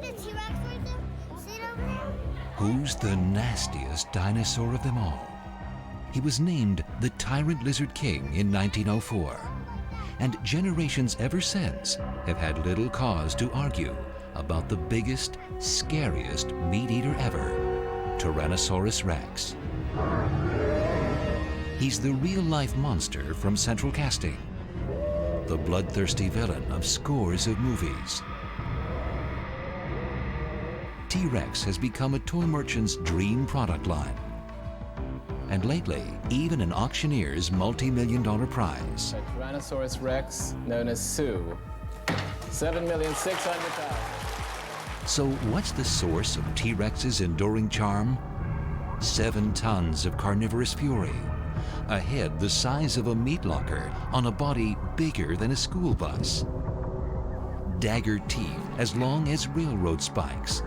the T-Rex right there? See it over there? Who's the nastiest dinosaur of them all? He was named the Tyrant Lizard King in 1904, and generations ever since have had little cause to argue about the biggest, scariest meat-eater ever, Tyrannosaurus rex. He's the real-life monster from Central Casting, the bloodthirsty villain of scores of movies. T-Rex has become a toy merchant's dream product line, and lately, even an auctioneer's multi-million-dollar prize. A Tyrannosaurus rex, known as Sue, $7,600,000. So what's the source of T-Rex's enduring charm? 7 tons of carnivorous fury, a head the size of a meat locker on a body bigger than a school bus, dagger teeth as long as railroad spikes,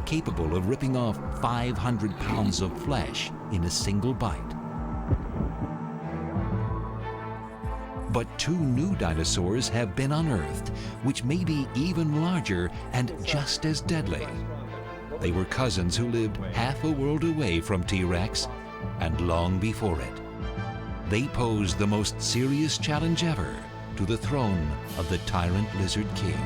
capable of ripping off 500 pounds of flesh in a single bite. But 2 new dinosaurs have been unearthed, which may be even larger and just as deadly. They were cousins who lived half a world away from T-Rex and long before it. They pose the most serious challenge ever to the throne of the Tyrant Lizard King.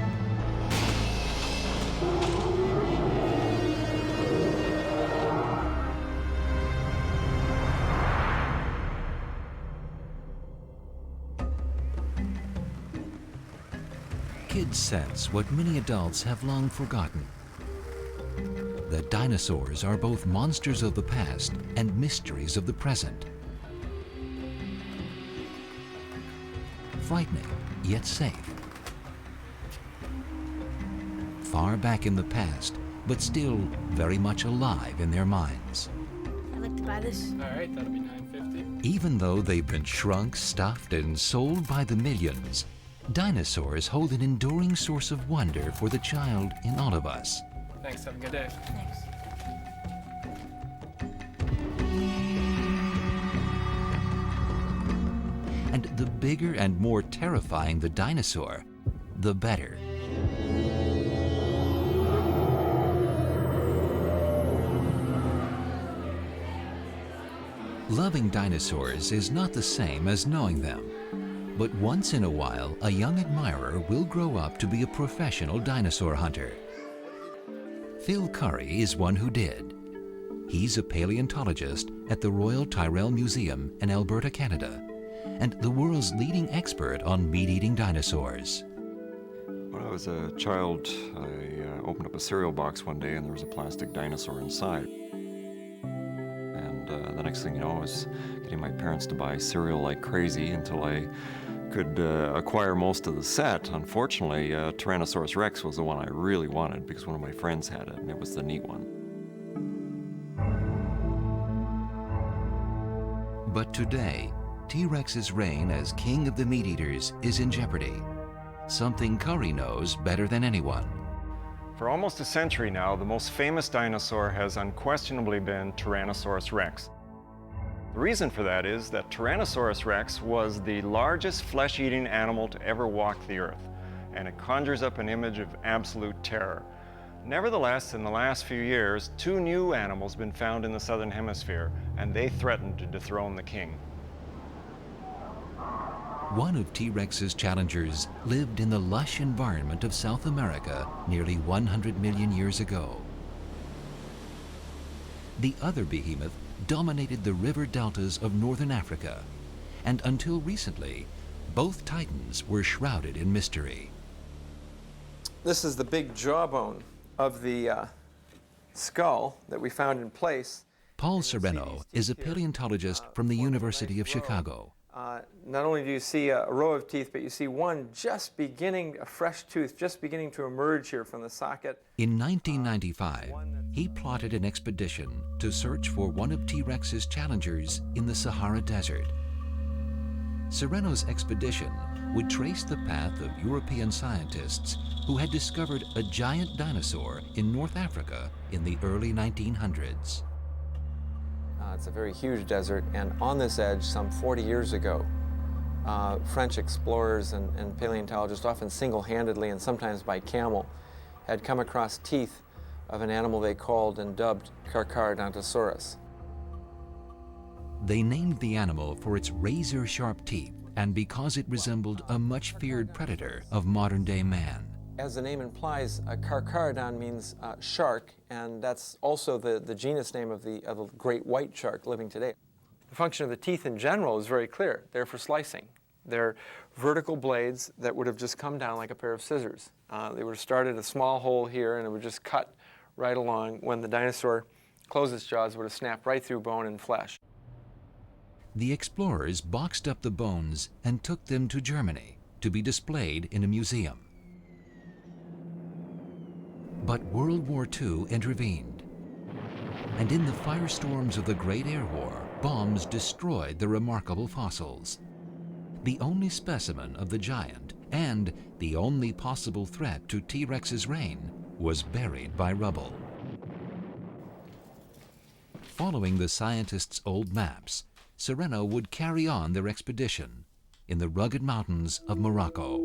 Kids sense what many adults have long forgotten: that dinosaurs are both monsters of the past and mysteries of the present. Frightening, yet safe. Far back in the past, but still very much alive in their minds. I'd like to buy this. All right, that'll be $9.50. Even though they've been shrunk, stuffed, and sold by the millions, dinosaurs hold an enduring source of wonder for the child in all of us. Thanks, have a good day. Thanks. And the bigger and more terrifying the dinosaur, the better. Loving dinosaurs is not the same as knowing them. But once in a while, a young admirer will grow up to be a professional dinosaur hunter. Phil Curry is one who did. He's a paleontologist at the Royal Tyrrell Museum in Alberta, Canada, and the world's leading expert on meat-eating dinosaurs. When I was a child, I opened up a cereal box one day and there was a plastic dinosaur inside. And the next thing you know, I was getting my parents to buy cereal like crazy until I could acquire most of the set. Unfortunately, Tyrannosaurus rex was the one I really wanted because one of my friends had it, and it was the neat one. But today, T-Rex's reign as king of the meat-eaters is in jeopardy. Something Curry knows better than anyone. For almost a century now, the most famous dinosaur has unquestionably been Tyrannosaurus rex. The reason for that is that Tyrannosaurus rex was the largest flesh-eating animal to ever walk the earth, and it conjures up an image of absolute terror. Nevertheless, in the last few years, 2 new animals have been found in the southern hemisphere, and they threaten to dethrone the king. One of T-Rex's challengers lived in the lush environment of South America nearly 100 million years ago. The other behemoth dominated the river deltas of northern Africa, and until recently, both titans were shrouded in mystery. This is the big jawbone of the skull that we found in place. Paul Sereno is a paleontologist from the University of Chicago. Not only do you see a row of teeth, but you see one just beginning, a fresh tooth just beginning to emerge here from the socket. In 1995, he plotted an expedition to search for one of T-Rex's challengers in the Sahara Desert. Sereno's expedition would trace the path of European scientists who had discovered a giant dinosaur in North Africa in the early 1900s. It's a very huge desert, and on this edge, some 40 years ago, French explorers and paleontologists, often single-handedly and sometimes by camel, had come across teeth of an animal they called and dubbed Carcharodontosaurus. They named the animal for its razor-sharp teeth and because it resembled a much-feared predator of modern-day man. As the name implies, Carcharodon means shark, and that's also the genus name of the great white shark living today. The function of the teeth in general is very clear. They're for slicing. They're vertical blades that would have just come down like a pair of scissors. They would have started a small hole here and it would just cut right along. When the dinosaur closed its jaws, it would have snapped right through bone and flesh. The explorers boxed up the bones and took them to Germany to be displayed in a museum. But World War II intervened, and in the firestorms of the Great Air War, bombs destroyed the remarkable fossils. The only specimen of the giant and the only possible threat to T-Rex's reign was buried by rubble. Following the scientists' old maps, Sereno would carry on their expedition in the rugged mountains of Morocco.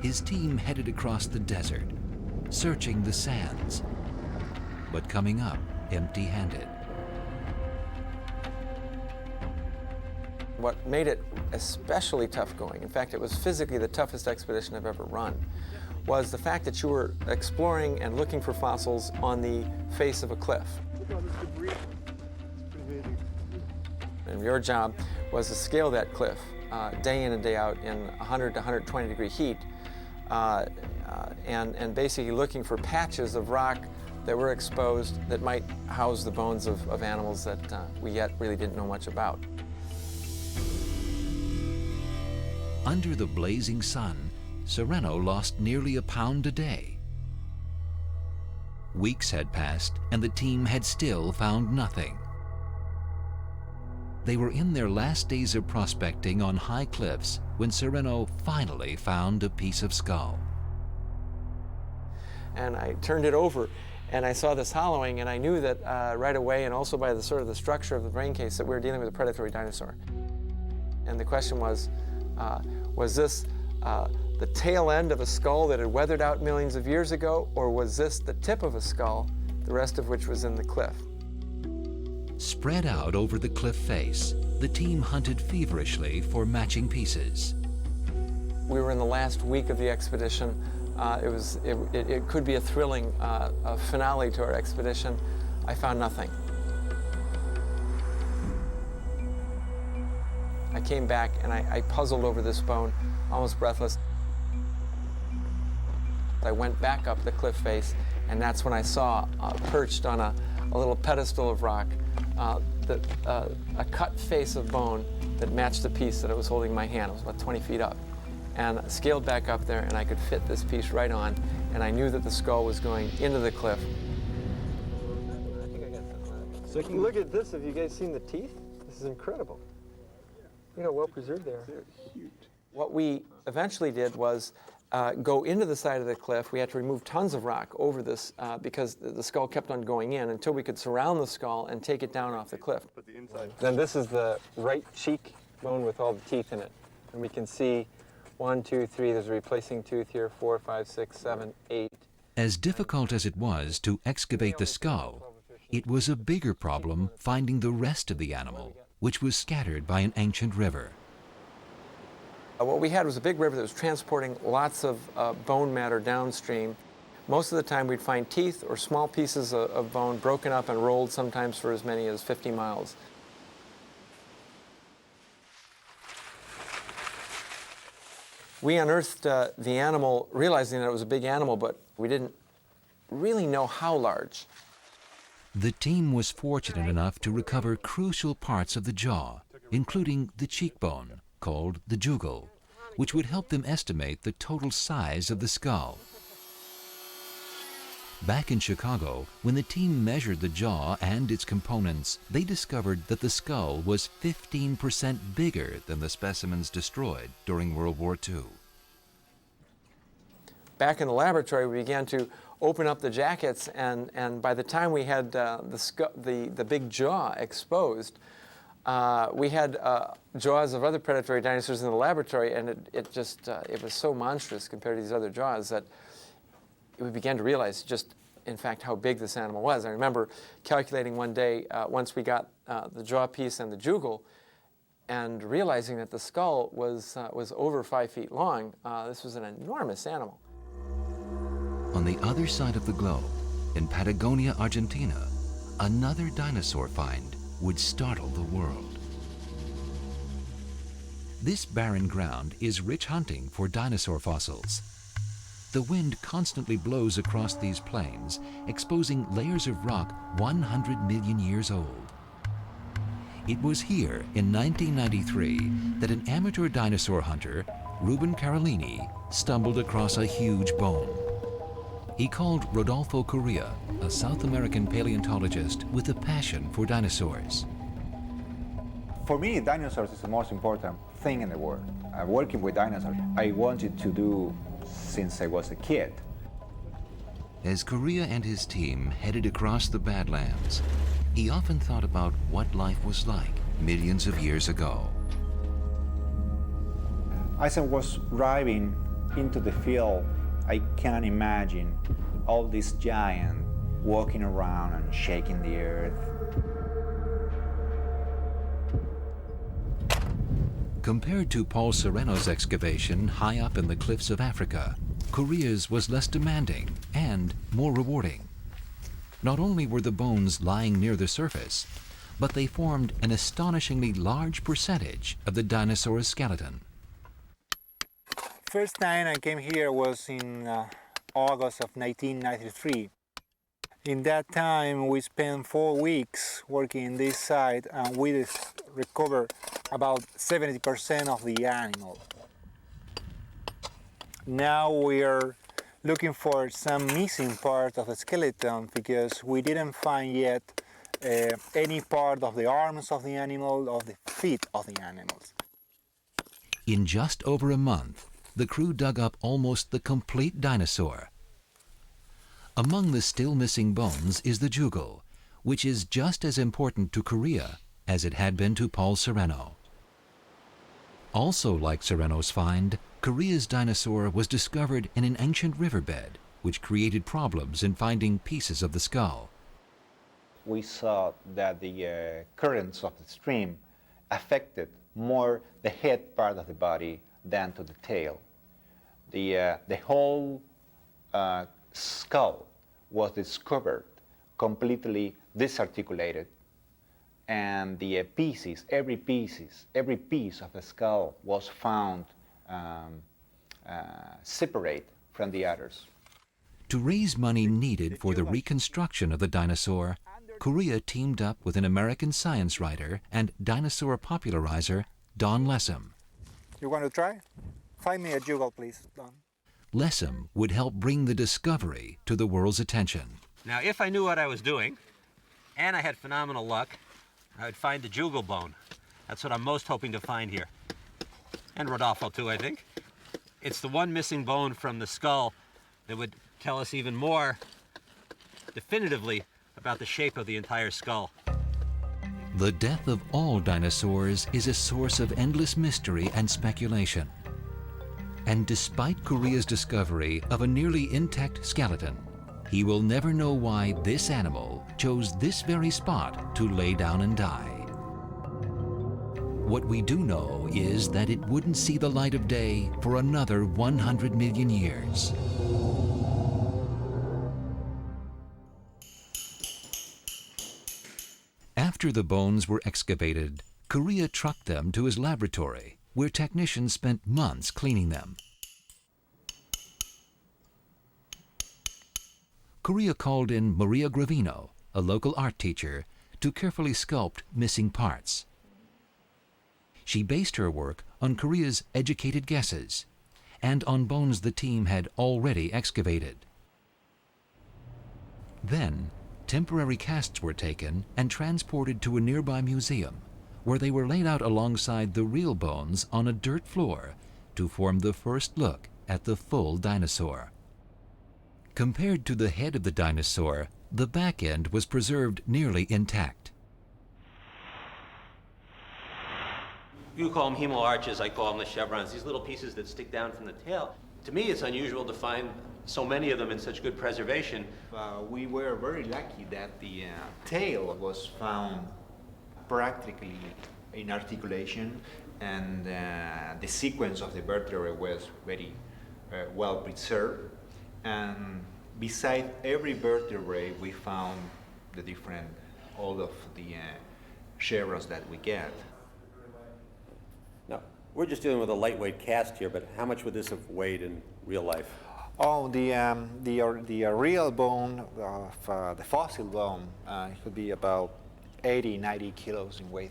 His team headed across the desert, searching the sands, but coming up empty-handed. What made it especially tough going, in fact, it was physically the toughest expedition I've ever run, was the fact that you were exploring and looking for fossils on the face of a cliff. And your job was to scale that cliff day in and day out in 100 to 120 degree heat, and basically looking for patches of rock that were exposed that might house the bones of animals that we yet really didn't know much about. Under the blazing sun, Sereno lost nearly a pound a day. Weeks had passed and the team had still found nothing. They were in their last days of prospecting on high cliffs when Sereno finally found a piece of skull. And I turned it over and I saw this hollowing, and I knew that right away, and also by the sort of the structure of the brain case, that we were dealing with a predatory dinosaur. And the question was this the tail end of a skull that had weathered out millions of years ago, or was this the tip of a skull, the rest of which was in the cliff? Spread out over the cliff face, the team hunted feverishly for matching pieces. We were in the last week of the expedition. It could be a thrilling finale to our expedition. I found nothing. I came back and I puzzled over this bone, almost breathless. I went back up the cliff face, and that's when I saw, perched on a little pedestal of rock, a cut face of bone that matched the piece that I was holding in my hand. It was about 20 feet up. And I scaled back up there, and I could fit this piece right on, and I knew that the skull was going into the cliff. So look at this. Have you guys seen the teeth? This is incredible. You know, well preserved they are. They're huge. What we eventually did was go into the side of the cliff. We had to remove tons of rock over this because the skull kept on going in until we could surround the skull and take it down off the cliff. Then this is the right cheek bone with all the teeth in it. And we can see 1, 2, 3, there's a replacing tooth here, 4, 5, 6, 7, 8. As difficult as it was to excavate the skull, it was a bigger problem finding the rest of the animal, which was scattered by an ancient river. What we had was a big river that was transporting lots of bone matter downstream. Most of the time we'd find teeth or small pieces of bone broken up and rolled, sometimes for as many as 50 miles. We unearthed the animal, realizing that it was a big animal, but we didn't really know how large. The team was fortunate enough to recover crucial parts of the jaw, including the cheekbone, called the jugal, which would help them estimate the total size of the skull. Back in Chicago, when the team measured the jaw and its components, they discovered that the skull was 15% bigger than the specimens destroyed during World War II. Back in the laboratory, we began to open up the jackets, and by the time we had the big jaw exposed, we had jaws of other predatory dinosaurs in the laboratory, and it was so monstrous compared to these other jaws that we began to realize just, in fact, how big this animal was. I remember calculating one day, once we got the jaw piece and the jugal, and realizing that the skull was over 5 feet long. This was an enormous animal. On the other side of the globe, in Patagonia, Argentina, another dinosaur find would startle the world. This barren ground is rich hunting for dinosaur fossils. The wind constantly blows across these plains, exposing layers of rock 100 million years old. It was here in 1993 that an amateur dinosaur hunter, Ruben Carolini, stumbled across a huge bone. He called Rodolfo Correa, a South American paleontologist with a passion for dinosaurs. For me, dinosaurs is the most important thing in the world. Working with dinosaurs, I wanted to do since I was a kid. As Correa and his team headed across the Badlands, he often thought about what life was like millions of years ago. As I was driving into the field, I can imagine all these giants walking around and shaking the earth. Compared to Paul Sereno's excavation high up in the cliffs of Africa, Correa's was less demanding and more rewarding. Not only were the bones lying near the surface, but they formed an astonishingly large percentage of the dinosaur's skeleton. First time I came here was in August of 1993. In that time, we spent 4 weeks working in this site, and we recovered about 70% of the animal. Now we are looking for some missing part of the skeleton because we didn't find yet any part of the arms of the animal or the feet of the animals. In just over a month, the crew dug up almost the complete dinosaur. Among the still missing bones is the jugal, which is just as important to Correa as it had been to Paul Sereno. Also like Sereno's find, Correa's dinosaur was discovered in an ancient riverbed, which created problems in finding pieces of the skull. We saw that the currents of the stream affected more the head part of the body than to the tail. The whole skull was discovered completely disarticulated, and the pieces, every piece of the skull was found separate from the others. To raise money needed for the reconstruction of the dinosaur, Correa teamed up with an American science writer and dinosaur popularizer, Don Lessem. You want to try? Find me a jugal, please, Don. Lessem would help bring the discovery to the world's attention. Now, if I knew what I was doing, and I had phenomenal luck, I would find the jugal bone. That's what I'm most hoping to find here. And Rodolfo, too, I think. It's the one missing bone from the skull that would tell us even more definitively about the shape of the entire skull. The death of all dinosaurs is a source of endless mystery and speculation. And despite Correa's discovery of a nearly intact skeleton, he will never know why this animal chose this very spot to lay down and die. What we do know is that it wouldn't see the light of day for another 100 million years. After the bones were excavated, Correa trucked them to his laboratory, where technicians spent months cleaning them. Correa called in Maria Gravino, a local art teacher, to carefully sculpt missing parts. She based her work on Correa's educated guesses and on bones the team had already excavated. Then, temporary casts were taken and transported to a nearby museum, where they were laid out alongside the real bones on a dirt floor to form the first look at the full dinosaur. Compared to the head of the dinosaur, the back end was preserved nearly intact. You call them hemoarches, I call them the chevrons, these little pieces that stick down from the tail. To me, it's unusual to find so many of them in such good preservation. We were very lucky that the tail was found practically in articulation, and the sequence of the vertebrae was very well preserved. And beside every vertebrae, we found the different, all of the chevrons that we get. No, we're just dealing with a lightweight cast here, but how much would this have weighed in real life? Oh, the real bone of the fossil bone could be about 80, 90 kilos in weight.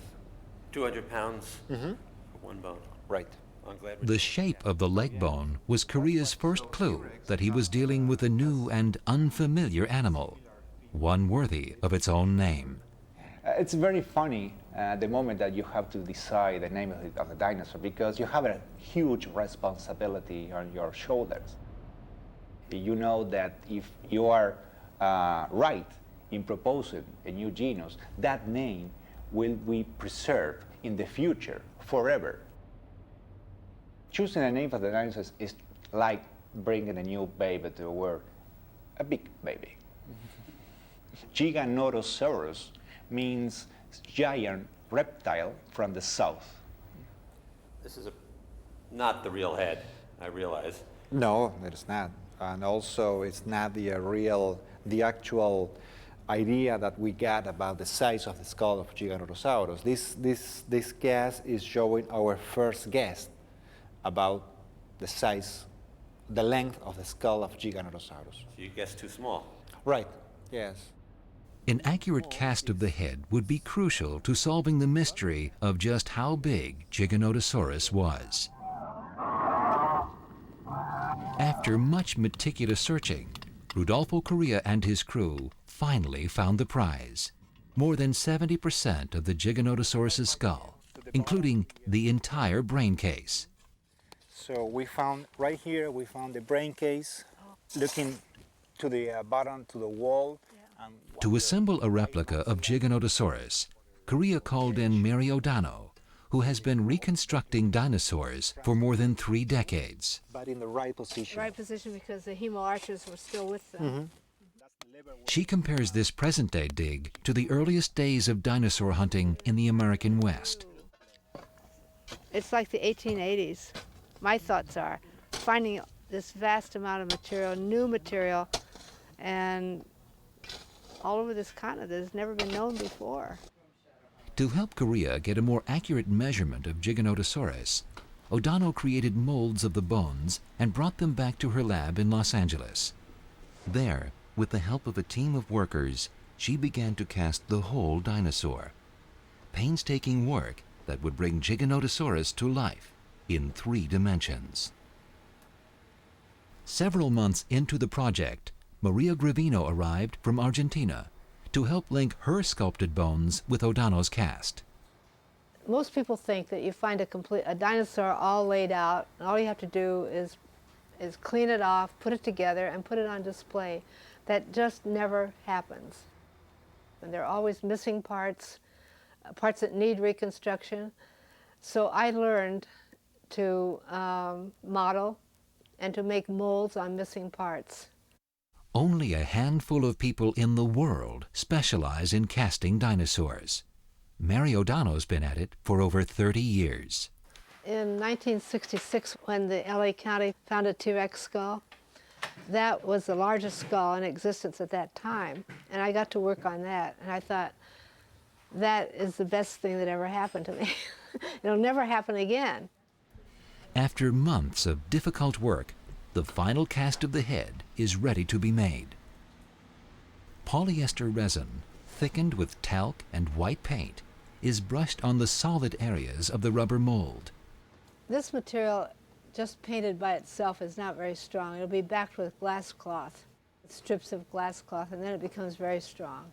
200 pounds for one bone. Right. I'm glad The shape of the leg bone was Korea's first clue that he was dealing with a new and unfamiliar animal, one worthy of its own name. It's very funny the moment that you have to decide the name of the dinosaur, because you have a huge responsibility on your shoulders. You know that if you are right in proposing a new genus, that name will be preserved in the future forever. Choosing a name for the dinosaurs is like bringing a new baby to the world, a big baby. Giganotosaurus means giant reptile from the south. This is not the real head, I realize. No, it is not. And also, it's not the actual idea that we got about the size of the skull of Giganotosaurus. This guess is showing our first guess about the size, the length of the skull of Giganotosaurus. So you guessed too small. Right, yes. An accurate cast of the head would be crucial to solving the mystery of just how big Giganotosaurus was. After much meticulous searching, Rudolfo Correa and his crew finally found the prize. More than 70% of the Giganotosaurus' skull, including the entire brain case. So we found, right here, we found the brain case, looking to the bottom, to the wall. To assemble a replica of Giganotosaurus, Correa called in Mary O'Donnell, who has been reconstructing dinosaurs for more than 3 decades. But in the right position. Right position because the hemoarches were still with them. She compares this present-day dig to the earliest days of dinosaur hunting in the American West. It's like the 1880s. My thoughts are finding this vast amount of material, new material, and all over this continent that has never been known before. To help Correa get a more accurate measurement of Giganotosaurus, O'Donnell created molds of the bones and brought them back to her lab in Los Angeles. There, with the help of a team of workers, she began to cast the whole dinosaur. Painstaking work that would bring Giganotosaurus to life in 3 dimensions. Several months into the project, Maria Gravino arrived from Argentina to help link her sculpted bones with O'Donnell's cast. Most people think that you find a dinosaur all laid out, and all you have to do is clean it off, put it together, and put it on display. That just never happens. And there are always missing parts, parts that need reconstruction. So I learned to model and to make molds on missing parts. Only a handful of people in the world specialize in casting dinosaurs. Mary O'Donnell's been at it for over 30 years. In 1966, when the LA County found a T-Rex skull, that was the largest skull in existence at that time. And I got to work on that. And I thought, that is the best thing that ever happened to me. It'll never happen again. After months of difficult work, the final cast of the head is ready to be made. Polyester resin, thickened with talc and white paint, is brushed on the solid areas of the rubber mold. This material, just painted by itself, is not very strong. It'll be backed with glass cloth. strips of glass cloth, and then it becomes very strong.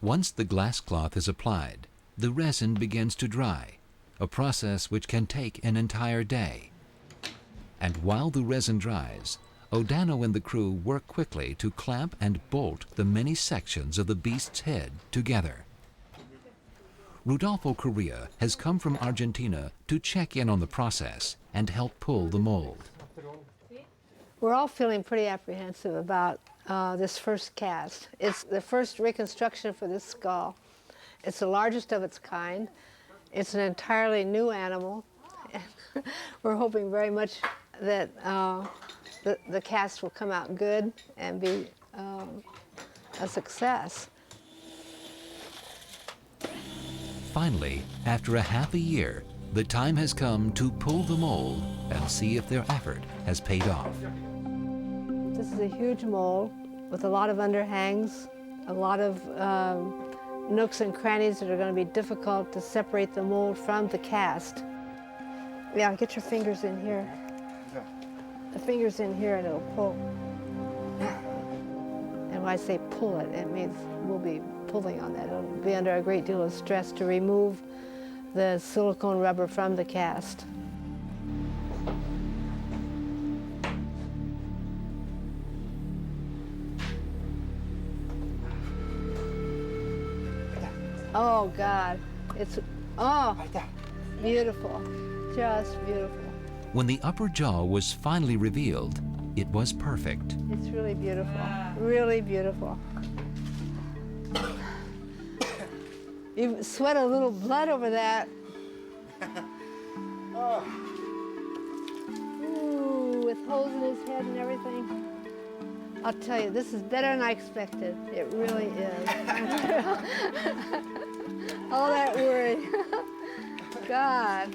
Once the glass cloth is applied, the resin begins to dry, a process which can take an entire day. And while the resin dries, O'Dano and the crew work quickly to clamp and bolt the many sections of the beast's head together. Rudolfo Correa has come from Argentina to check in on the process and help pull the mold. We're all feeling pretty apprehensive about this first cast. It's the first reconstruction for this skull. It's the largest of its kind. It's an entirely new animal. We're hoping very much that the cast will come out good and be a success. Finally, after a half a year, the time has come to pull the mold and see if their effort has paid off. This is a huge mold with a lot of underhangs, a lot of nooks and crannies that are going to be difficult to separate the mold from the cast. Yeah, get your fingers in here. The fingers in here and it'll pull. And when I say pull it, it means we'll be pulling on that. It'll be under a great deal of stress to remove the silicone rubber from the cast. Oh God, it's, oh, beautiful, just beautiful. When the upper jaw was finally revealed, it was perfect. It's really beautiful, really beautiful. You sweat a little blood over that. Ooh, with holes in his head and everything. I'll tell you, this is better than I expected. It really is. All that worry. God.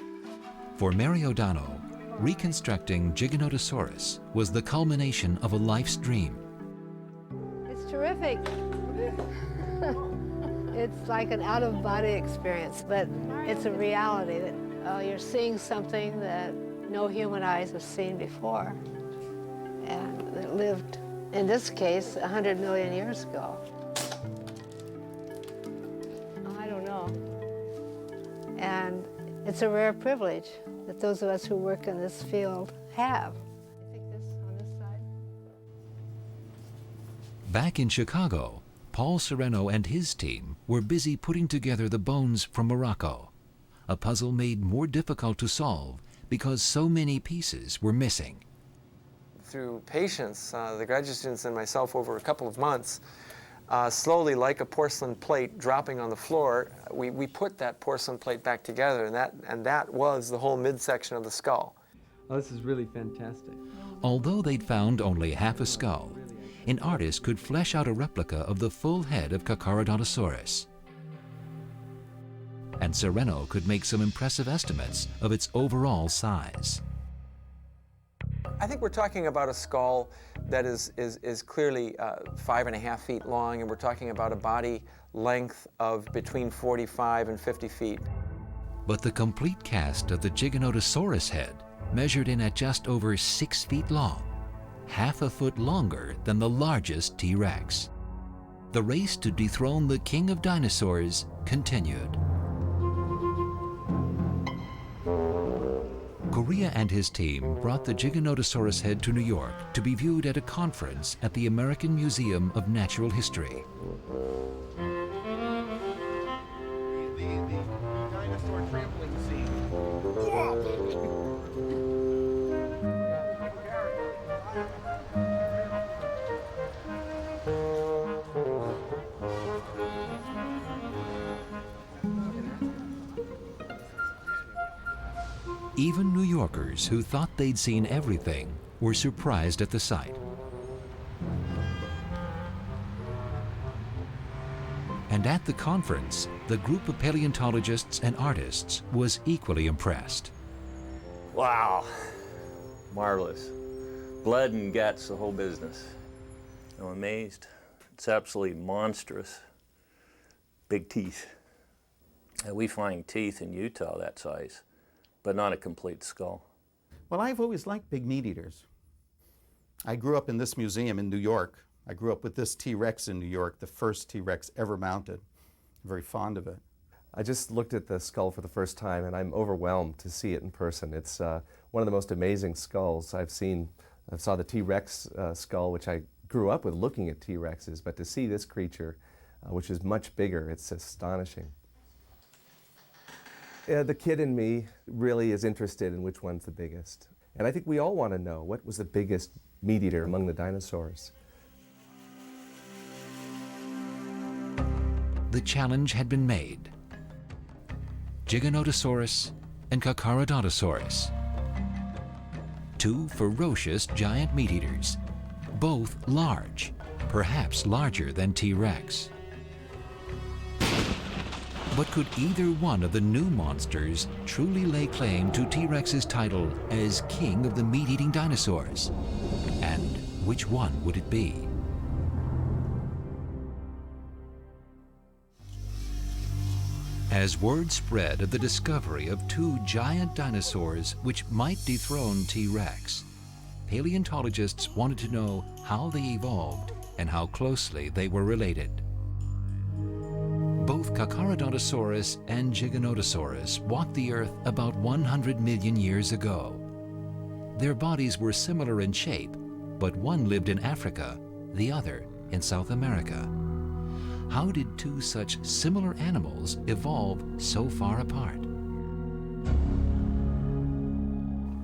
For Mary O'Dano, reconstructing Giganotosaurus was the culmination of a life's dream. It's terrific. It's like an out-of-body experience, but it's a reality that you're seeing something that no human eyes have seen before, and that lived, in this case, 100 million years ago. I don't know. And it's a rare privilege that those of us who work in this field have. I think this on this side. Back in Chicago, Paul Sereno and his team were busy putting together the bones from Morocco, a puzzle made more difficult to solve because so many pieces were missing. Through patience, the graduate students and myself over a couple of months, slowly, like a porcelain plate dropping on the floor, we put that porcelain plate back together, and that was the whole midsection of the skull. Oh, this is really fantastic. Although they'd found only half a skull, an artist could flesh out a replica of the full head of Carcharodontosaurus. And Sereno could make some impressive estimates of its overall size. I think we're talking about a skull that is clearly 5.5 feet long, and we're talking about a body length of between 45 and 50 feet. But the complete cast of the Giganotosaurus head measured in at just over 6 feet long, half a foot longer than the largest T-Rex. The race to dethrone the king of dinosaurs continued. Correa and his team brought the Giganotosaurus head to New York to be viewed at a conference at the American Museum of Natural History. The dinosaur trampling scene. Even New Yorkers who thought they'd seen everything were surprised at the sight. And at the conference, the group of paleontologists and artists was equally impressed. Wow, marvelous. Blood and guts, the whole business. I'm amazed. It's absolutely monstrous. Big teeth. We find teeth in Utah that size, but not a complete skull. Well, I've always liked big meat eaters. I grew up in this museum in New York. I grew up with this T-Rex in New York, the first T-Rex ever mounted. I'm very fond of it. I just looked at the skull for the first time and I'm overwhelmed to see it in person. It's one of the most amazing skulls I've seen. I saw the T-Rex skull, which I grew up with looking at T-Rexes, but to see this creature, which is much bigger, it's astonishing. The kid in me really is interested in which one's the biggest. And I think we all want to know what was the biggest meat eater among the dinosaurs. The challenge had been made. Giganotosaurus and Carcharodontosaurus. Two ferocious giant meat eaters, both large, perhaps larger than T-Rex. But could either one of the new monsters truly lay claim to T-Rex's title as king of the meat-eating dinosaurs? And which one would it be? As word spread of the discovery of two giant dinosaurs which might dethrone T-Rex, paleontologists wanted to know how they evolved and how closely they were related. Both Carcharodontosaurus and Giganotosaurus walked the Earth about 100 million years ago. Their bodies were similar in shape, but one lived in Africa, the other in South America. How did two such similar animals evolve so far apart?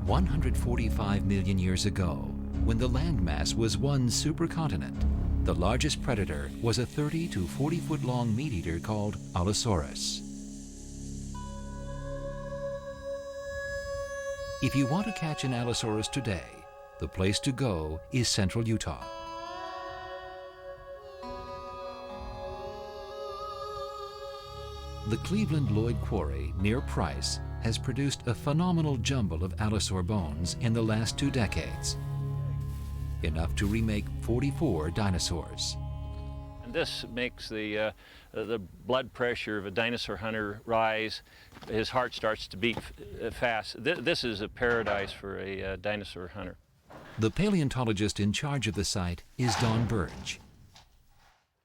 145 million years ago, when the landmass was one supercontinent, the largest predator was a 30 to 40 foot long meat eater called Allosaurus. If you want to catch an Allosaurus today, the place to go is central Utah. The Cleveland Lloyd Quarry near Price has produced a phenomenal jumble of allosaur bones in the last 2 decades, enough to remake 44 dinosaurs. And this makes the blood pressure of a dinosaur hunter rise. His heart starts to beat fast. This is a paradise for a dinosaur hunter. The paleontologist in charge of the site is Don Burge.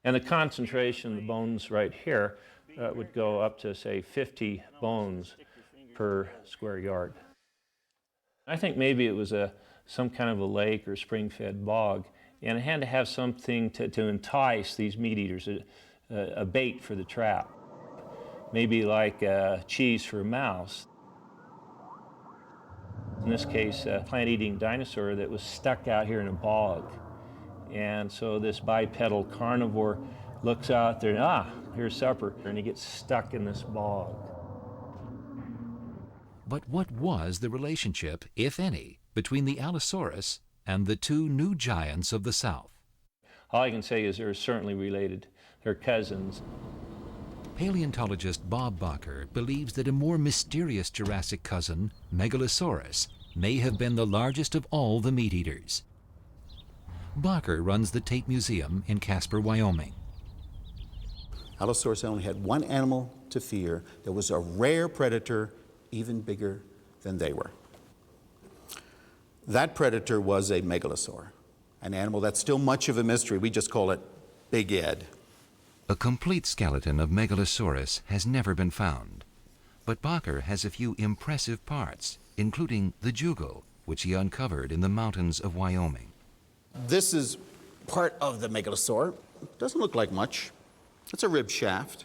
And the concentration of the bones right here would go up to, say, 50 bones per square yard. I think maybe it was some kind of a lake or spring-fed bog, and it had to have something to entice these meat eaters, a bait for the trap. Maybe like cheese for a mouse. In this case, a plant-eating dinosaur that was stuck out here in a bog. And so this bipedal carnivore looks out there, here's supper, and he gets stuck in this bog. But what was the relationship, if any, between the Allosaurus and the two new giants of the South? All I can say is they're certainly related. They're cousins. Paleontologist Bob Bacher believes that a more mysterious Jurassic cousin, Megalosaurus, may have been the largest of all the meat eaters. Bacher runs the Tate Museum in Casper, Wyoming. Allosaurus only had one animal to fear. There was a rare predator even bigger than they were. That predator was a megalosaur, an animal that's still much of a mystery. We just call it Big Ed. A complete skeleton of Megalosaurus has never been found, but Bacher has a few impressive parts, including the jugal, which he uncovered in the mountains of Wyoming. This is part of the megalosaur. Doesn't look like much. It's a rib shaft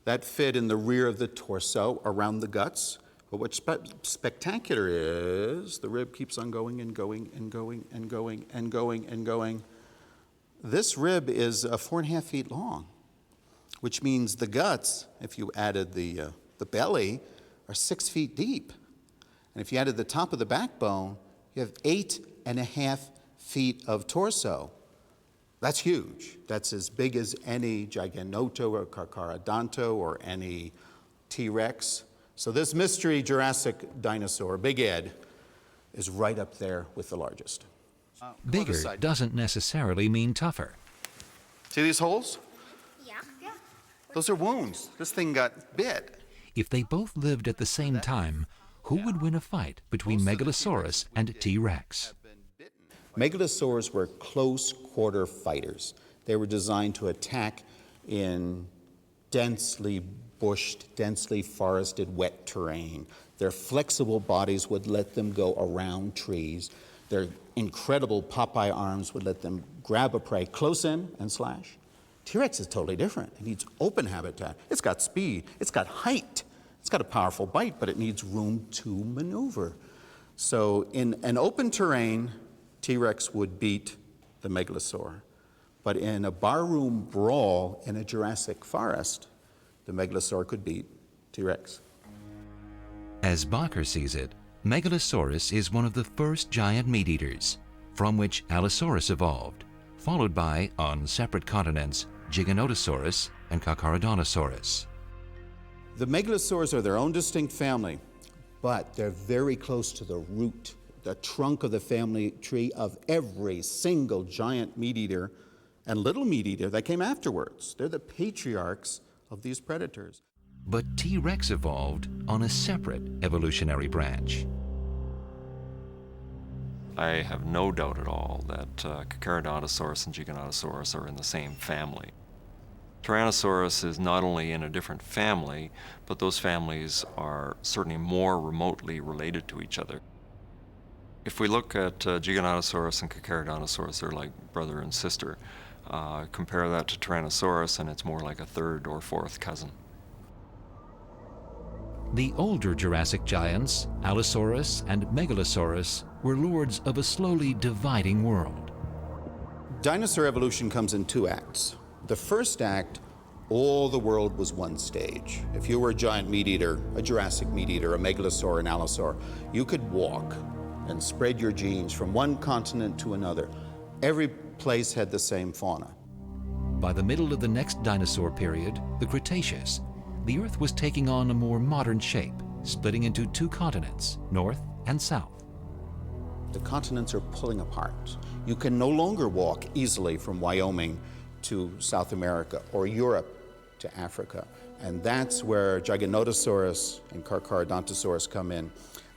that fit in the rear of the torso around the guts. But what's spectacular is the rib keeps on going and going and going and going and going and going. This rib is 4.5 feet long, which means the guts, if you added the belly, are 6 feet deep. And if you added the top of the backbone, you have 8.5 feet of torso. That's huge. That's as big as any Giganoto or Carcharodonto or any T-Rex. So this mystery Jurassic dinosaur, Big Ed, is right up there with the largest. Bigger doesn't necessarily mean tougher. See these holes? Yeah. Those are wounds. This thing got bit. If they both lived at the same time, who would win a fight between Megalosaurus and T-Rex? Megalosaurs were close quarter fighters. They were designed to attack in densely bushed, densely forested, wet terrain. Their flexible bodies would let them go around trees. Their incredible Popeye arms would let them grab a prey close in and slash. T-Rex is totally different. It needs open habitat. It's got speed. It's got height. It's got a powerful bite, but it needs room to maneuver. So in an open terrain, T-Rex would beat the megalosaur. But in a barroom brawl in a Jurassic forest, the megalosaur could beat T-Rex. As Bacher sees it, Megalosaurus is one of the first giant meat-eaters, from which Allosaurus evolved, followed by, on separate continents, Giganotosaurus and Carcharodontosaurus. The megalosaurs are their own distinct family, but they're very close to the root, the trunk of the family tree of every single giant meat-eater and little meat-eater that came afterwards. They're the patriarchs of these predators. But T-Rex evolved on a separate evolutionary branch. I have no doubt at all that Carcharodontosaurus and Giganotosaurus are in the same family. Tyrannosaurus is not only in a different family, but those families are certainly more remotely related to each other. If we look at Giganotosaurus and Carcharodontosaurus, they're like brother and sister. Compare that to Tyrannosaurus, and it's more like a third or fourth cousin. The older Jurassic giants, Allosaurus and Megalosaurus, were lords of a slowly dividing world. Dinosaur evolution comes in two acts. The first act, all the world was one stage. If you were a giant meat-eater, a Jurassic meat-eater, a megalosaur, an allosaur, you could walk and spread your genes from one continent to another. Every place had the same fauna. By the middle of the next dinosaur period, the Cretaceous, the Earth was taking on a more modern shape, splitting into two continents, north and south. The continents are pulling apart. You can no longer walk easily from Wyoming to South America or Europe to Africa. And that's where Giganotosaurus and Carcharodontosaurus come in.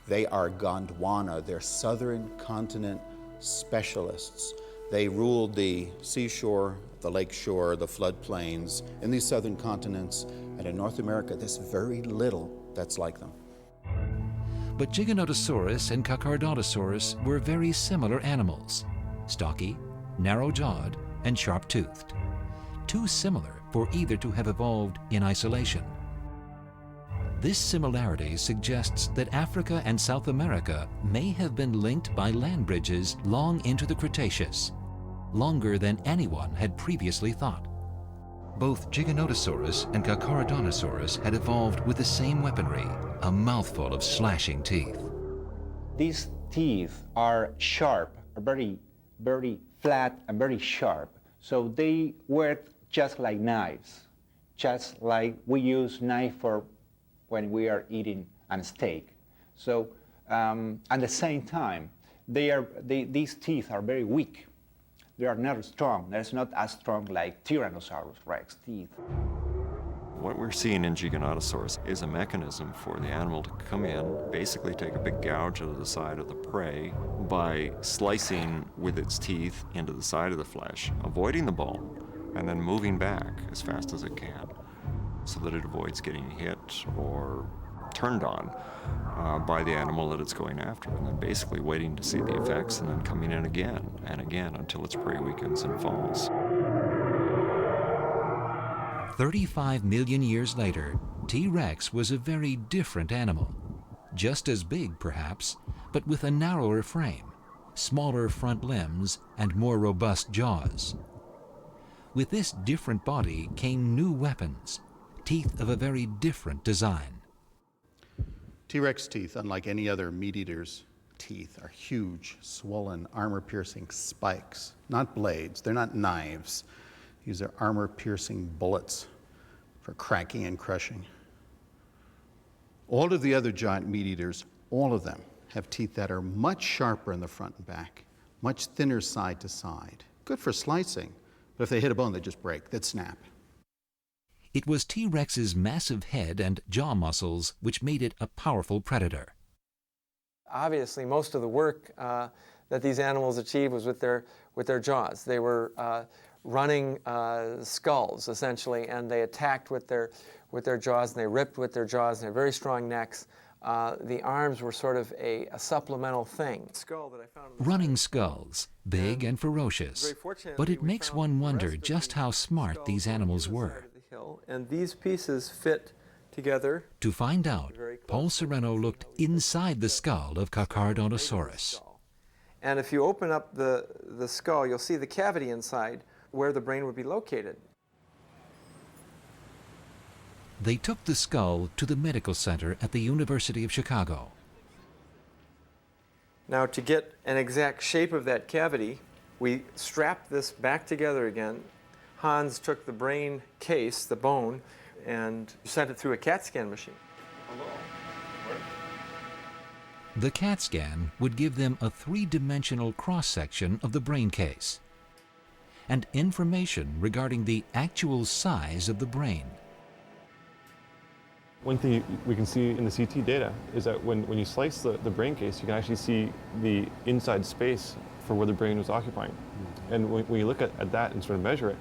They are Gondwana. They're southern continent specialists. They ruled the seashore, the lakeshore, the floodplains in these southern continents. And in North America, there's very little that's like them. But Giganotosaurus and Carcharodontosaurus were very similar animals, stocky, narrow-jawed, and sharp-toothed. Too similar for either to have evolved in isolation. This similarity suggests that Africa and South America may have been linked by land bridges long into the Cretaceous, longer than anyone had previously thought. Both Giganotosaurus and Carcharodontosaurus had evolved with the same weaponry, a mouthful of slashing teeth. These teeth are sharp, are very flat and very sharp. So they work just like knives, just like we use knife for when we are eating a steak. So at the same time, these teeth are very weak. They are not strong. They're not as strong like Tyrannosaurus Rex teeth. What we're seeing in Giganotosaurus is a mechanism for the animal to come in, basically take a big gouge out of the side of the prey by slicing with its teeth into the side of the flesh, avoiding the bone, and then moving back as fast as it can so that it avoids getting hit or turned on by the animal that it's going after, and then basically waiting to see the effects and then coming in again and again until its prey weakens and falls. 35 million years later, T-Rex was a very different animal. Just as big, perhaps, but with a narrower frame, smaller front limbs, and more robust jaws. With this different body came new weapons, teeth of a very different design. T-Rex teeth, unlike any other meat-eater's teeth, are huge, swollen, armor-piercing spikes, not blades. They're not knives. These are armor-piercing bullets for cracking and crushing. All of the other giant meat-eaters, all of them, have teeth that are much sharper in the front and back, much thinner side to side. Good for slicing, but if they hit a bone, they just break, they'd snap. It was T-Rex's massive head and jaw muscles which made it a powerful predator. Obviously, most of the work that that these animals achieved was with their jaws. They were running skulls, essentially, and they attacked with their jaws, and they ripped with their jaws, and they had very strong necks. The arms were sort of a supplemental thing. Running skulls, big and ferocious, but it makes one wonder just how smart these animals were. And these pieces fit together. To find out, Paul Sereno looked inside the skull of Carcharodontosaurus. And if you open up the skull, you'll see the cavity inside where the brain would be located. They took the skull to the medical center at the University of Chicago. Now, to get an exact shape of that cavity, we strapped this back together again. Hans took the brain case, the bone, and sent it through a CAT scan machine. The CAT scan would give them a three-dimensional cross-section of the brain case and information regarding the actual size of the brain. One thing we can see in the CT data is that when you slice the brain case, you can actually see the inside space for where the brain was occupying. And when you look at that and sort of measure it,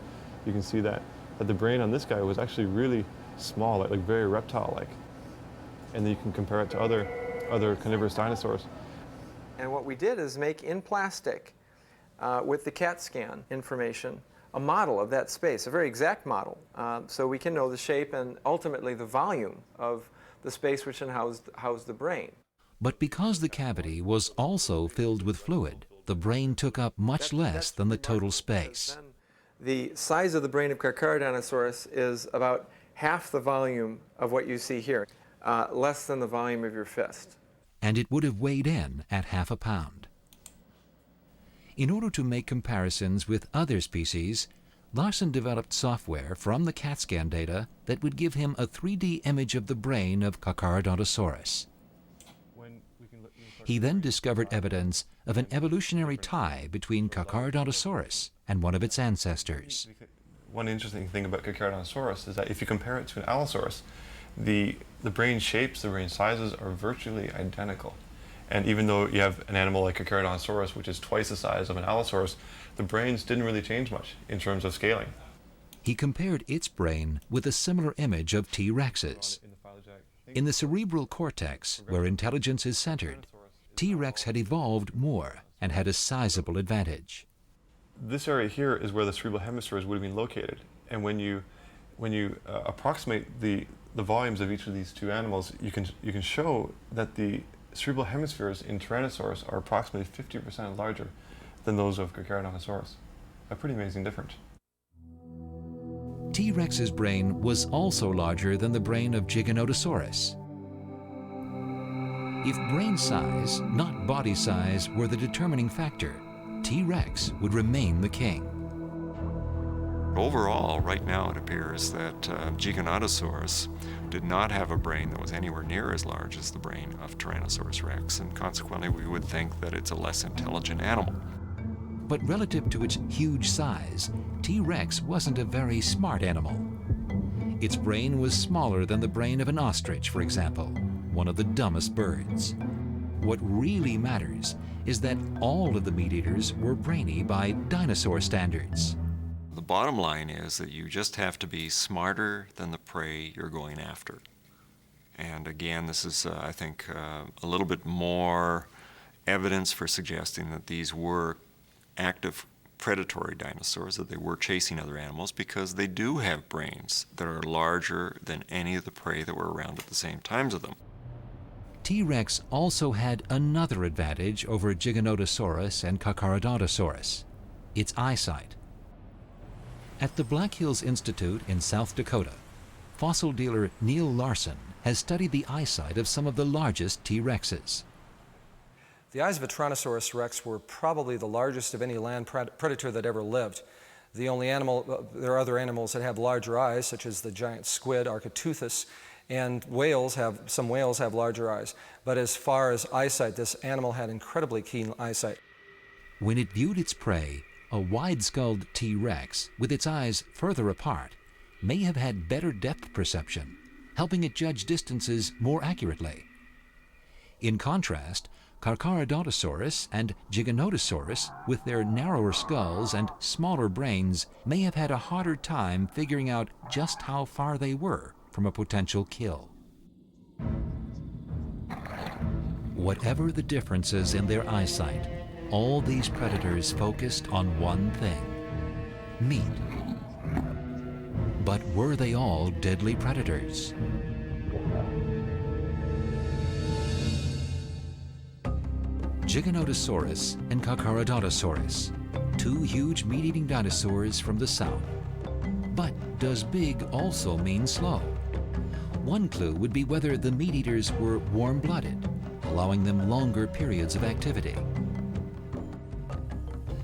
you can see that the brain on this guy was actually really small, like very reptile-like. And then you can compare it to other carnivorous dinosaurs. And what we did is make in plastic, with the CAT scan information, a model of that space, a very exact model, so we can know the shape and ultimately the volume of the space which housed the brain. But because the cavity was also filled with fluid, the brain took up much less than the total space. The size of the brain of Carcharodontosaurus is about half the volume of what you see here, less than the volume of your fist. And it would have weighed in at ½ pound. In order to make comparisons with other species, Larson developed software from the CAT scan data that would give him a 3D image of the brain of Carcharodontosaurus. He then discovered evidence of an evolutionary tie between Carcharodontosaurus and one of its ancestors. One interesting thing about Carcharodontosaurus is that if you compare it to an Allosaurus, the brain shapes, the brain sizes are virtually identical. And even though you have an animal like Carcharodontosaurus, which is twice the size of an Allosaurus, the brains didn't really change much in terms of scaling. He compared its brain with a similar image of T. rex's. In the cerebral cortex, where intelligence is centered, T. rex had evolved more and had a sizable advantage. This area here is where the cerebral hemispheres would have been located. And when you approximate the volumes of each of these two animals, you can show that the cerebral hemispheres in Tyrannosaurus are approximately 50% larger than those of Carcharodontosaurus. A pretty amazing difference. T. rex's brain was also larger than the brain of Giganotosaurus. If brain size, not body size, were the determining factor, T. rex would remain the king. Overall, right now it appears that Giganotosaurus did not have a brain that was anywhere near as large as the brain of Tyrannosaurus rex, and consequently we would think that it's a less intelligent animal. But relative to its huge size, T. rex wasn't a very smart animal. Its brain was smaller than the brain of an ostrich, for example, one of the dumbest birds. What really matters is that all of the meat-eaters were brainy by dinosaur standards. The bottom line is that you just have to be smarter than the prey you're going after. And again, this is, I think, a little bit more evidence for suggesting that these were active predatory dinosaurs, that they were chasing other animals, because they do have brains that are larger than any of the prey that were around at the same times of them. T. rex also had another advantage over Giganotosaurus and Carcharodontosaurus: its eyesight. At the Black Hills Institute in South Dakota, fossil dealer Neil Larson has studied the eyesight of some of the largest T. rexes. The eyes of a Tyrannosaurus rex were probably the largest of any land predator that ever lived. The only animal, there are other animals that have larger eyes, such as the giant squid, Architeuthis, and some whales have larger eyes. But as far as eyesight, this animal had incredibly keen eyesight. When it viewed its prey, a wide-skulled T. rex, with its eyes further apart, may have had better depth perception, helping it judge distances more accurately. In contrast, Carcharodontosaurus and Giganotosaurus, with their narrower skulls and smaller brains, may have had a harder time figuring out just how far they were from a potential kill. Whatever the differences in their eyesight, all these predators focused on one thing: meat. But were they all deadly predators? Giganotosaurus and Carcharodontosaurus, two huge meat-eating dinosaurs from the south. But does big also mean slow? One clue would be whether the meat-eaters were warm-blooded, allowing them longer periods of activity.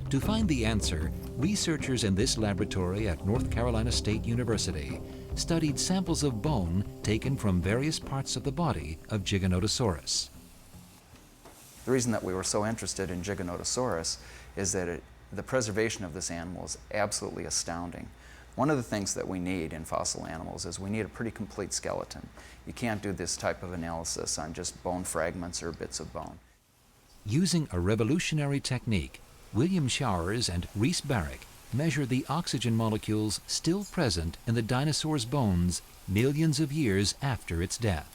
To find the answer, researchers in this laboratory at North Carolina State University studied samples of bone taken from various parts of the body of Giganotosaurus. The reason that we were so interested in Giganotosaurus is that the preservation of this animal is absolutely astounding. One of the things that we need in fossil animals is we need a pretty complete skeleton. You can't do this type of analysis on just bone fragments or bits of bone. Using a revolutionary technique, William Showers and Rhys Barrick measure the oxygen molecules still present in the dinosaur's bones millions of years after its death.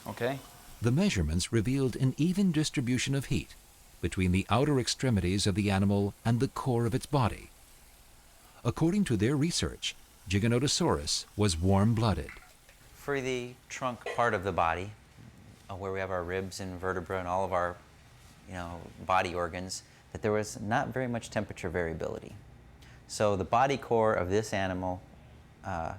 Okay. The measurements revealed an even distribution of heat between the outer extremities of the animal and the core of its body. According to their research, Giganotosaurus was warm-blooded. For the trunk part of the body, where we have our ribs and vertebra and all of our body organs, that there was not very much temperature variability. So the body core of this animal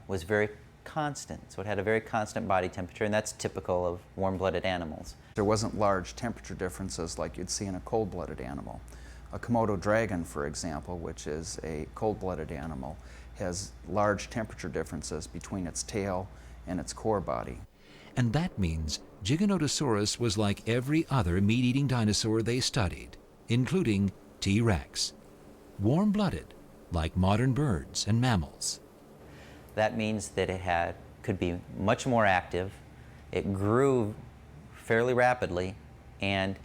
was very constant. So it had a very constant body temperature, and that's typical of warm-blooded animals. There wasn't large temperature differences like you'd see in a cold-blooded animal. A Komodo dragon, for example, which is a cold-blooded animal, has large temperature differences between its tail and its core body. And that means Giganotosaurus was like every other meat-eating dinosaur they studied, including T-Rex. Warm-blooded, like modern birds and mammals. That means that it could be much more active, it grew fairly rapidly, and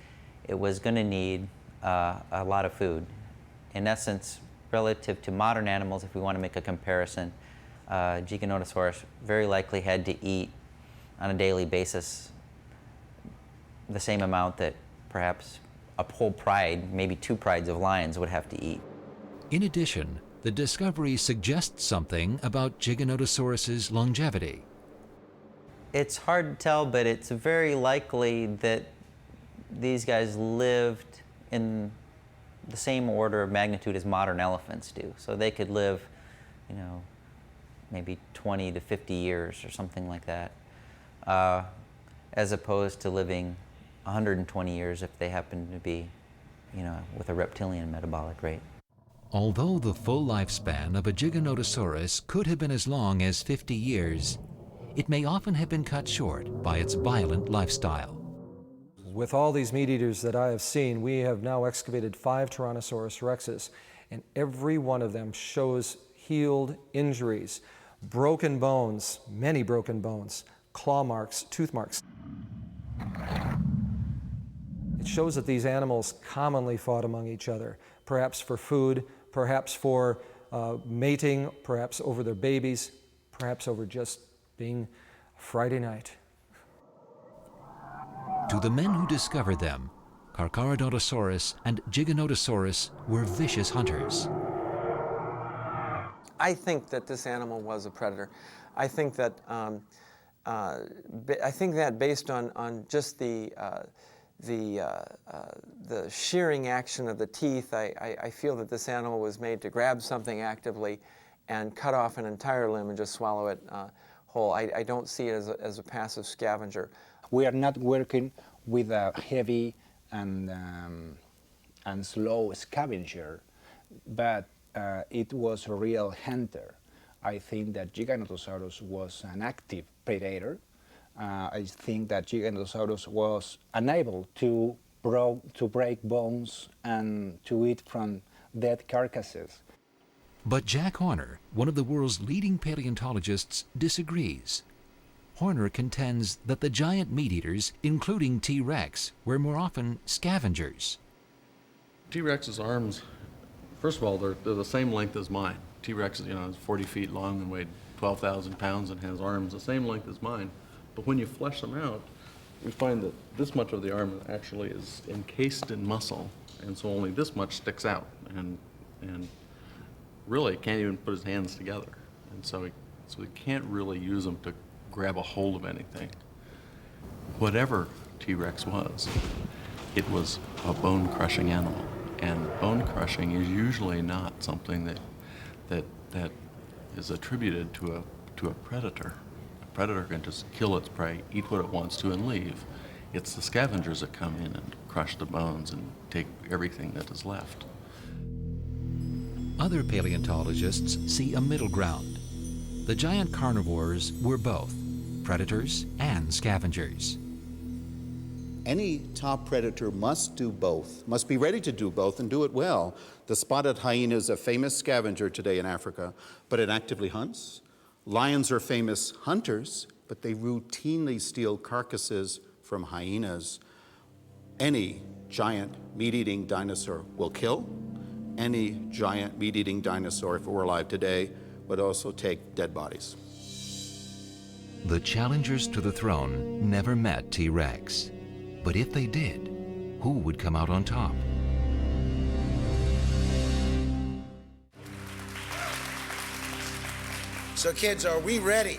it was going to need a lot of food. In essence, relative to modern animals, if we want to make a comparison, Giganotosaurus very likely had to eat on a daily basis the same amount that perhaps a whole pride, maybe 2 prides of lions would have to eat. In addition, the discovery suggests something about Giganotosaurus's longevity. It's hard to tell, but it's very likely that these guys lived in the same order of magnitude as modern elephants do. So they could live, maybe 20 to 50 years or something like that, as opposed to living 120 years if they happen to be, with a reptilian metabolic rate. Although the full lifespan of a Giganotosaurus could have been as long as 50 years, it may often have been cut short by its violent lifestyle. With all these meat eaters that I have seen, we have now excavated 5 Tyrannosaurus rexes, and every one of them shows healed injuries, broken bones, many broken bones, claw marks, tooth marks. It shows that these animals commonly fought among each other, perhaps for food, perhaps for mating, perhaps over their babies, perhaps over just being Friday night. To the men who discovered them, Carcharodontosaurus and Giganotosaurus were vicious hunters. I think that this animal was a predator. I think that based on just the shearing action of the teeth, I feel that this animal was made to grab something actively and cut off an entire limb and just swallow it whole. I don't see it as a passive scavenger. We are not working with a heavy and slow scavenger, but it was a real hunter. I think that Giganotosaurus was an active predator. I think that Giganotosaurus was unable to break bones and to eat from dead carcasses. But Jack Horner, one of the world's leading paleontologists, disagrees. Horner contends that the giant meat-eaters, including T-Rex, were more often scavengers. T-Rex's arms, first of all, they're the same length as mine. T-Rex is 40 feet long and weighed 12,000 pounds and has arms the same length as mine. But when you flesh them out, we find that this much of the arm actually is encased in muscle, and so only this much sticks out, and really can't even put his hands together. And so we can't really use them to grab a hold of anything. Whatever T-Rex was, it was a bone-crushing animal, and bone crushing is usually not something that is attributed to a predator. A predator can just kill its prey, eat what it wants to, and leave. It's the scavengers that come in and crush the bones and take everything that is left. Other paleontologists see a middle ground. The giant carnivores were both predators and scavengers. Any top predator must do both, must be ready to do both and do it well. The spotted hyena is a famous scavenger today in Africa, but it actively hunts. Lions are famous hunters, but they routinely steal carcasses from hyenas. Any giant meat-eating dinosaur will kill. Any giant meat-eating dinosaur, if it were alive today, would also take dead bodies. The challengers to the throne never met T-Rex. But if they did, who would come out on top? So kids, are we ready?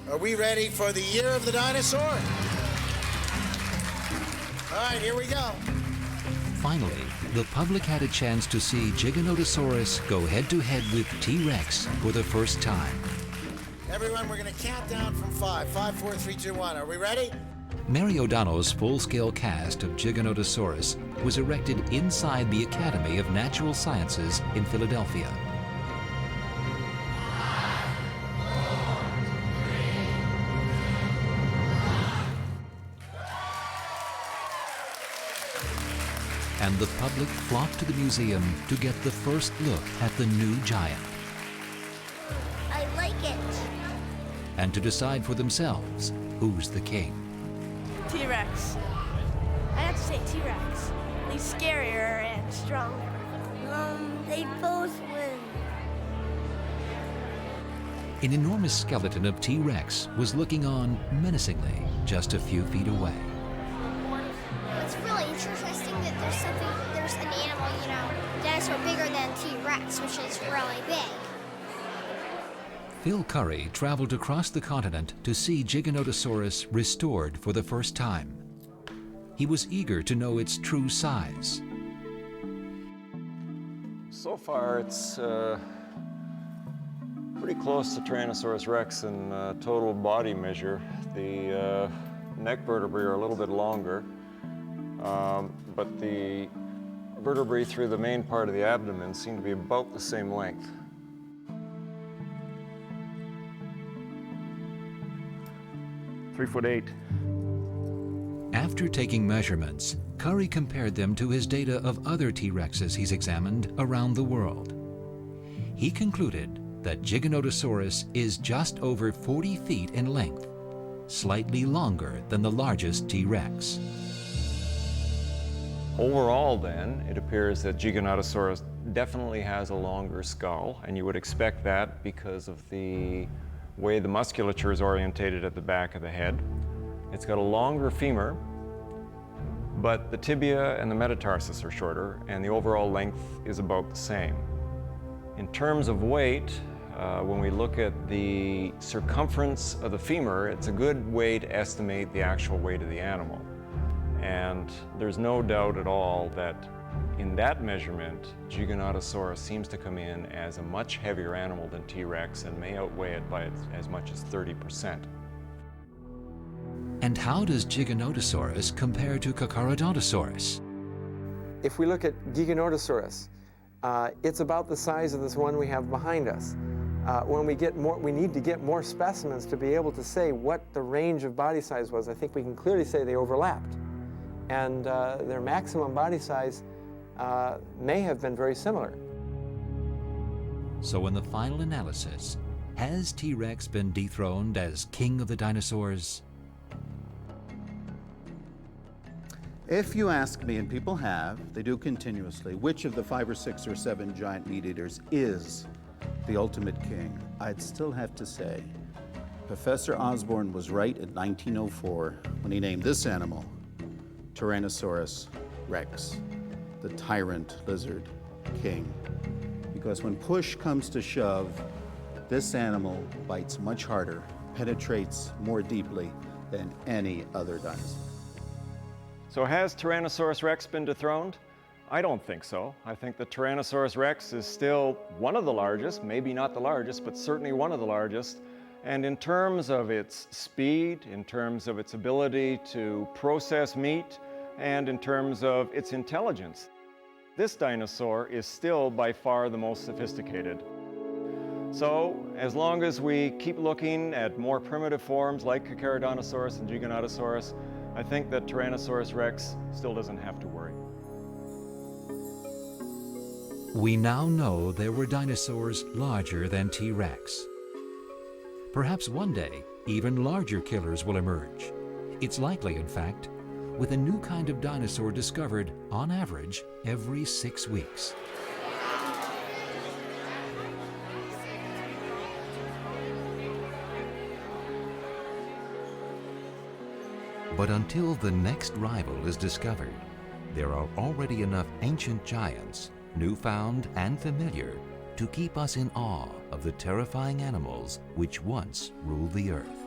Are we ready for the year of the dinosaur? All right, here we go. Finally, the public had a chance to see Giganotosaurus go head-to-head with T-Rex for the first time. Everyone, we're going to count down from 5. 5, 4, 3, 2, 1. Are we ready? Mary O'Donnell's full-scale cast of Giganotosaurus was erected inside the Academy of Natural Sciences in Philadelphia. And the public flocked to the museum to get the first look at the new giant. I like it. And to decide for themselves who's the king. T-Rex. I have to say T-Rex. He's scarier and stronger. They both win. An enormous skeleton of T-Rex was looking on menacingly just a few feet away. It's really interesting that there's an animal, dinosaur bigger than T-Rex, which is really big. Phil Curry traveled across the continent to see Giganotosaurus restored for the first time. He was eager to know its true size. So far, it's pretty close to Tyrannosaurus rex in total body measure. The neck vertebrae are a little bit longer, but the vertebrae through the main part of the abdomen seem to be about the same length. .8 feet. After taking measurements, Curry compared them to his data of other T-Rexes he's examined around the world. He concluded that Giganotosaurus is just over 40 feet in length, slightly longer than the largest T-Rex. Overall, then, it appears that Giganotosaurus definitely has a longer skull, and you would expect that because of the way the musculature is orientated at the back of the head. It's got a longer femur, but the tibia and the metatarsus are shorter, and the overall length is about the same. In terms of weight, when we look at the circumference of the femur, it's a good way to estimate the actual weight of the animal. And there's no doubt at all that in that measurement, Giganotosaurus seems to come in as a much heavier animal than T-Rex and may outweigh it by as much as 30%. And how does Giganotosaurus compare to Carcharodontosaurus? If we look at Giganotosaurus, it's about the size of this one we have behind us. When we get more, we need to get more specimens to be able to say what the range of body size was. I think we can clearly say they overlapped. And their maximum body size may have been very similar. So in the final analysis, Has T-Rex been dethroned as king of the dinosaurs? If you ask me, and people have, they do continuously, which of the 5 or 6 or 7 giant meat eaters is the ultimate king, I'd still have to say Professor Osborne was right in 1904 when he named this animal Tyrannosaurus rex, the tyrant lizard king. Because when push comes to shove, this animal bites much harder, penetrates more deeply than any other dinosaur. So has Tyrannosaurus rex been dethroned? I don't think so. I think the Tyrannosaurus rex is still one of the largest, maybe not the largest, but certainly one of the largest. And in terms of its speed, in terms of its ability to process meat, and in terms of its intelligence, this dinosaur is still by far the most sophisticated. So as long as we keep looking at more primitive forms like Carcharodontosaurus and Giganotosaurus, I think that Tyrannosaurus rex still doesn't have to worry. We now know there were dinosaurs larger than T-Rex. Perhaps one day, even larger killers will emerge. It's likely, in fact, with a new kind of dinosaur discovered, on average, every 6 weeks. But until the next rival is discovered, there are already enough ancient giants, newfound and familiar, to keep us in awe of the terrifying animals which once ruled the earth.